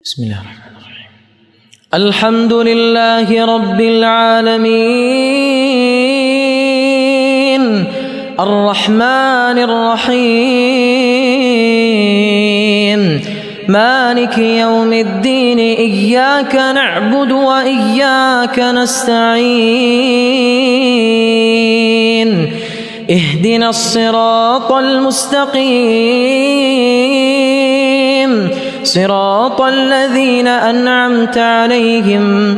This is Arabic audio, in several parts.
بسم الله الرحمن الرحيم. الحمد لله رب العالمين الرحمن الرحيم مالك يوم الدين إياك نعبد وإياك نستعين اهدنا الصراط المستقيم صراط الذين أنعمت عليهم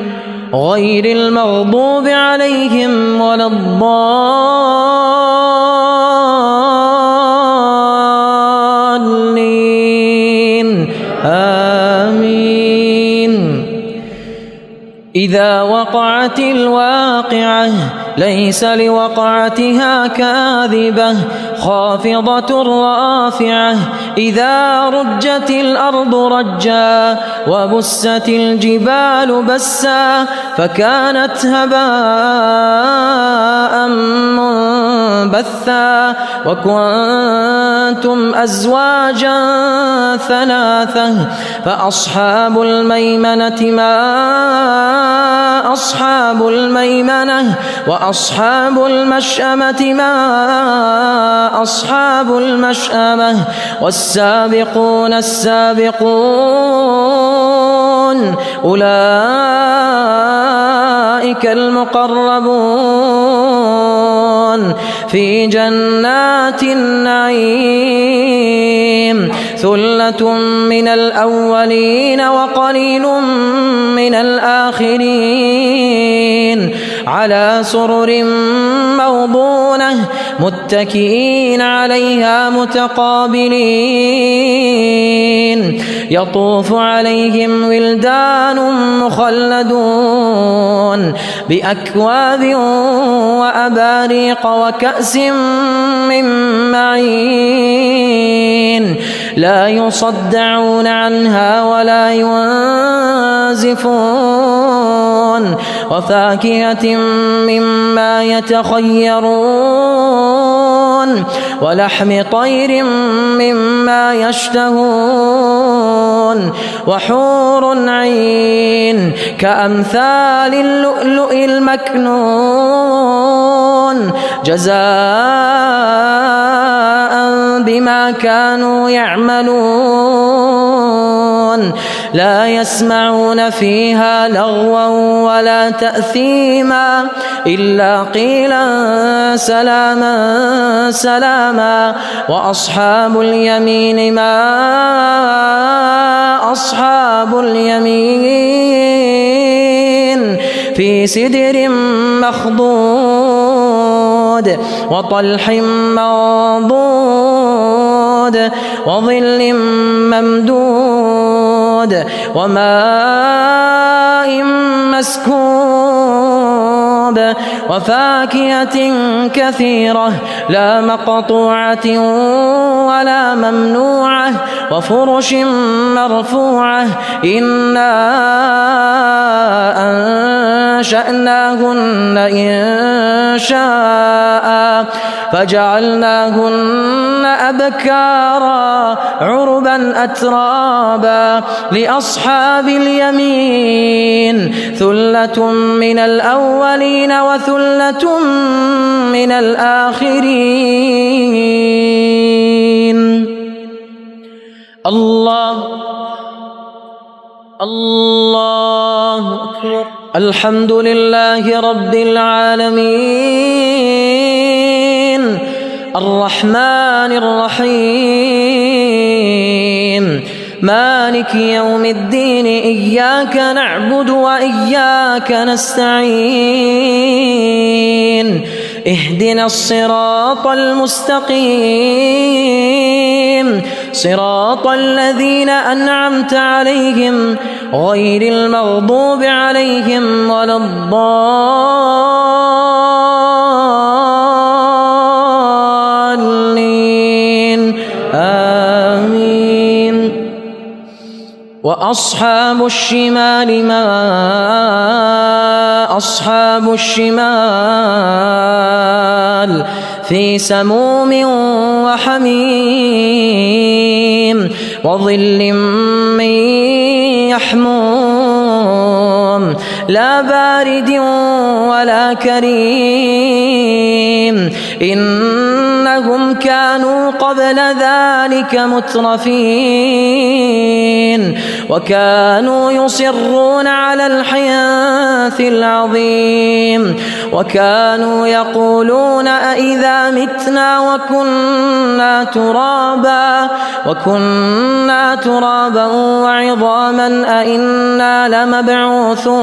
غير المغضوب عليهم ولا الضالين آمين. إذا وقعت الواقعة ليس لوقعتها كاذبة خافضة رافعة إذا رجت الأرض رجا وبست الجبال بسا فكانت هباء منبثا وكنتم أزواجا ثلاثة فأصحاب الميمنة ما أصحاب الميمنة وأصحاب المشأمة ما أصحاب المشأمة والسابقون السابقون أولئك المقربون في جنات النعيم ثلة من الأولين وقليل من الآخرين على سرر موضونة متكئين عليها متقابلين يطوف عليهم ولدان مخلدون بأكواب وأباريق وكأس من معين لا يصدعون عنها ولا ينزفون وفاكهة مما يتخيرون ولحم طير مما يشتهون وحور عين كأمثال اللؤلؤ المكنون جزاء بما كانوا يعملون لا يسمعون فيها لغوا ولا تأثيما إلا قيلا سلاما سلاما وأصحاب اليمين ما أصحاب اليمين في سدر مخضود وطلح منضود وظل ممدود وماء مسكوب وفاكهة كثيرة لا مقطوعة ولا ممنوعة وفرش مرفوعة إنا أنشأناهن إن شاء فجعلناهن أبكارا عربا أترابا لأصحاب اليمين ثلة من الأولين وثلة من الآخرين. الله أكبر. الحمد لله رب العالمين الرحمن الرحيم مالك يوم الدين إياك نعبد وإياك نستعين اهدنا الصراط المستقيم صراط الذين أنعمت عليهم غير المغضوب عليهم ولا الضالين آمين. وأصحاب الشمال ما أصحاب الشمال في سموم وحميم وظل من محموم لا بارد ولا كريم إنهم كانوا قبل ذلك مترفين وكانوا يصرون على الحنث العظيم وكانوا يقولون أإذا متنا وكنا ترابا وعظاما أإنا لمبعوثون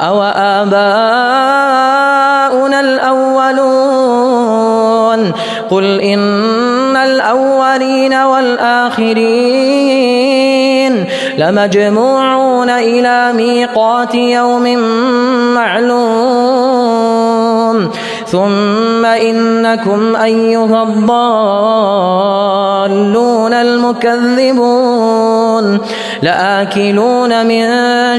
أو آباؤنا الأولون قل إن الأولين والآخرين لمجموعون إلى ميقات يوم معلوم ثم إنكم أيها الضالون المكذبون لآكلون من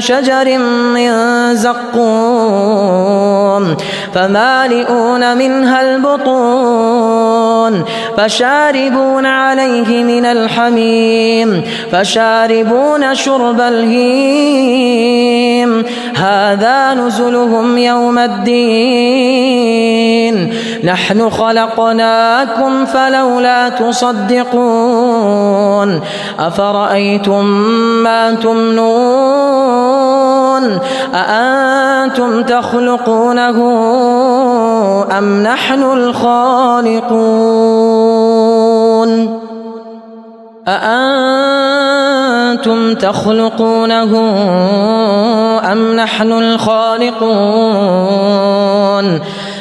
شجر من زقوم فمالئون منها البطون فشاربون عليه من الحميم فشاربون شرب الهيم هذا نزلهم يوم الدين نحن خلقناكم فلولا تصدقون أفرأيتم ما تمنون أأنتم تخلقونه أم نحن الخالقون أأنتم تخلقونه أم نحن الخالقون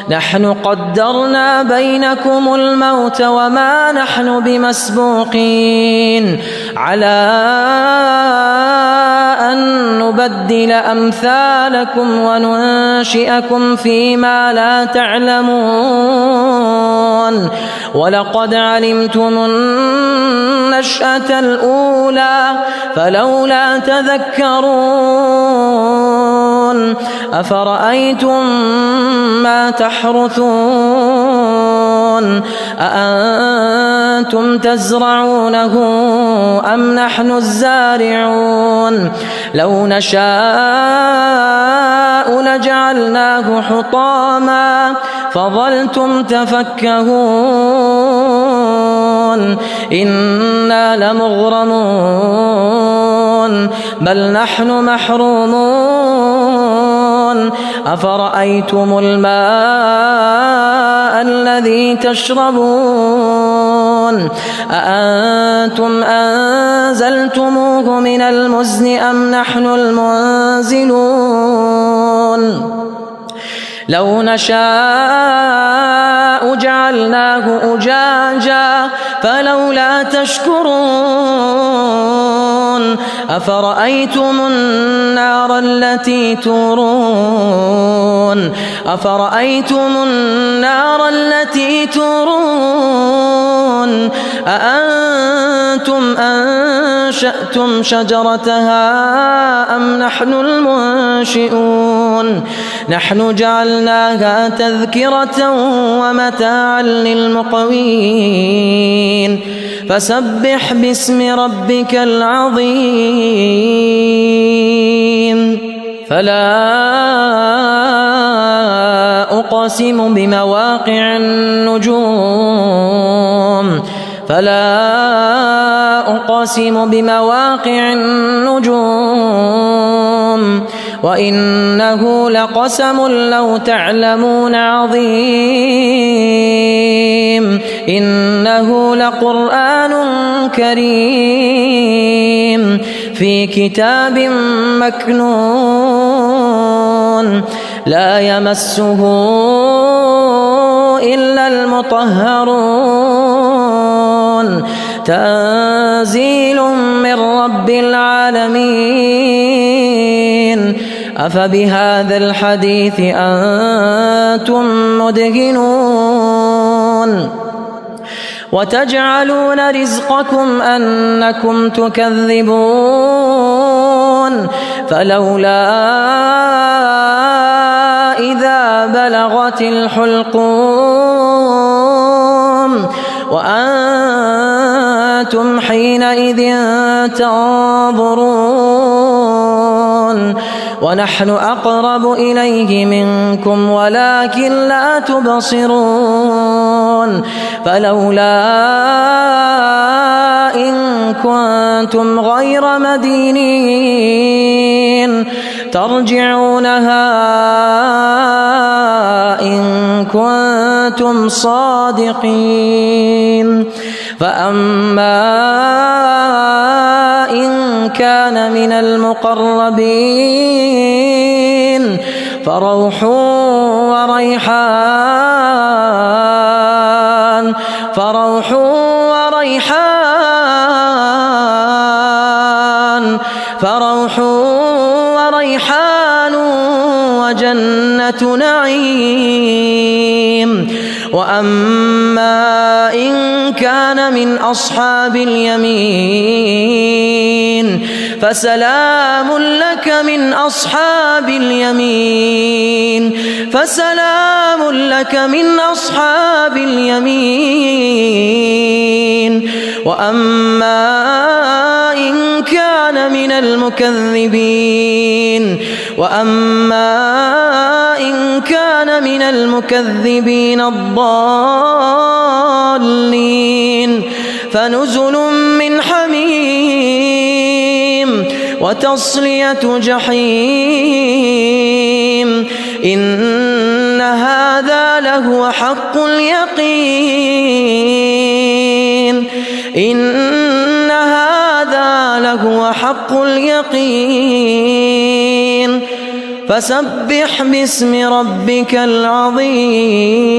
نحن قدرنا بينكم الموت وما نحن بمسبوقين على أن نبدل أمثالكم وننشئكم فيما لا تعلمون ولقد علمتم النشأة الأولى فلولا تذكرون أفرأيتم ما تحرثون أأنتم تزرعونه أم نحن الزارعون لو نشاء لجعلناه حطاما فظلتم تفكهون إنا لمغرمون بل نحن محرومون أفرأيتم الماء الذي تشربون أأنتم أنزلتموه من المزن أم نحن المنزلون لو نشاء جعلناه أجاجا فلولا تشكرون أفرأيتم النار التي تورون أأنتم أنشأتم شجرتها أم نحن المنشئون نحن جعلناها تذكرة ومتاعا للمقوين فسبح باسم ربك العظيم فلا أقسم بمواقع النجوم وإنه لقسم لو تعلمون عظيم إنه لقرآن كريم في كتاب مكنون لا يمسه إلا المطهرون تنزيل من رب العالمين أفبهذا الحديث أنتم مدهنون وتجعلون رزقكم أنكم تكذبون فلولا إذا بلغت الحلقوم وأنتم أنتم حينئذ تنظرون ونحن أقرب إليه منكم ولكن لا تبصرون فلولا إن كنتم غير مدينين ترجعونها إن كنتم صادقين فأما إن كان من المقربين فروح وريحان وجنة نعيم وأما إن كان من أصحاب اليمين فسلام لك من أصحاب اليمين وأما إن كان من المكذبين الضالين فنزل من حميم وتصلية جحيم إن هذا لهو حق اليقين فسبح باسم ربك العظيم.